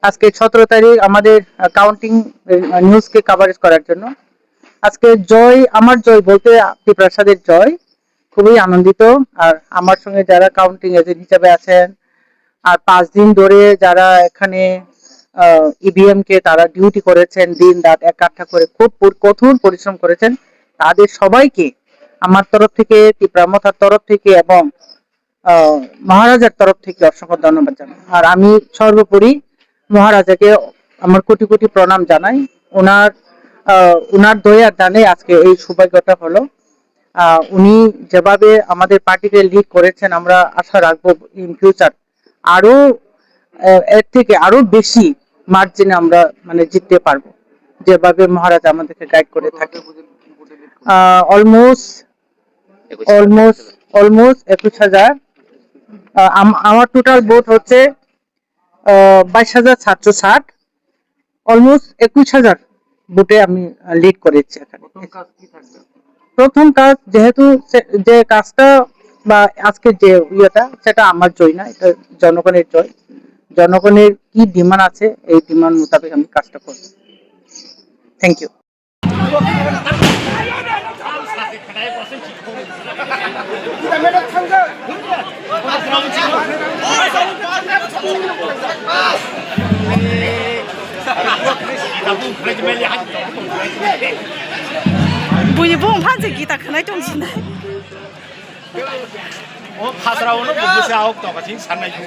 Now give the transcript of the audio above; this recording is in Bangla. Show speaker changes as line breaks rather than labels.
আজকে 17 তারিখ আমাদের কাউন্টিং নিউজকে কভারেজ করার জন্য। আজকে জয়, আমার জয় বলতে ত্রিপ্রাসাদের জয়। খুবই আনন্দিত। আর আমার সঙ্গে যারা কাউন্টিং এজেন্ট হিসেবে আছেন, আর 5 দিন ধরে যারা এখানে ইভিএম কে তারা ডিউটি করেছেন, দিন রাত এক কাঠা করে খুব কঠোর পরিশ্রম করেছেন, তাদের সবাইকে আমার তরফ থেকে, ত্রিপ্রামথার তরফ থেকে এবং মহারাজার তরফ থেকে অসংখ্য ধন্যবাদ জানাই। আর আমি সর্বোপরি মহারাজাকে আমার কোটি কোটি প্রণাম জানাই। ওনার দয়ার দানে আজকে এই সৌভাগ্যটা হলো। উনি যেভাবে আমাদের পার্টিকে লিড করেছেন, আমরা আশা রাখবো ইন ফিউচার আরো এর থেকে আরো বেশি মার্জিনে আমরা মানে জিততে পারবো, যেভাবে মহারাজ আমাদেরকে গাইড করে থাকে। অলমোস্ট 21,000। আমার টোটাল ভোট হচ্ছে 22,760। অলমোস্ট 21,000 ভোটে আমি লিড করেছি এখানে। প্রথম কাজ, যেহেতু যে কাজটা বা আজকে যে ইয়েটা, সেটা আমার জয় না, এটা জনগণের জয়। জনগণের কি ডিমান্ড আছে, এই ডিমান্ড মোতাবেক আমি কাজটা করব। থ্যাংক ইউ।
不一蹦盘子给他可能中进来。
我爬出来，我都不晓得到个进山来去。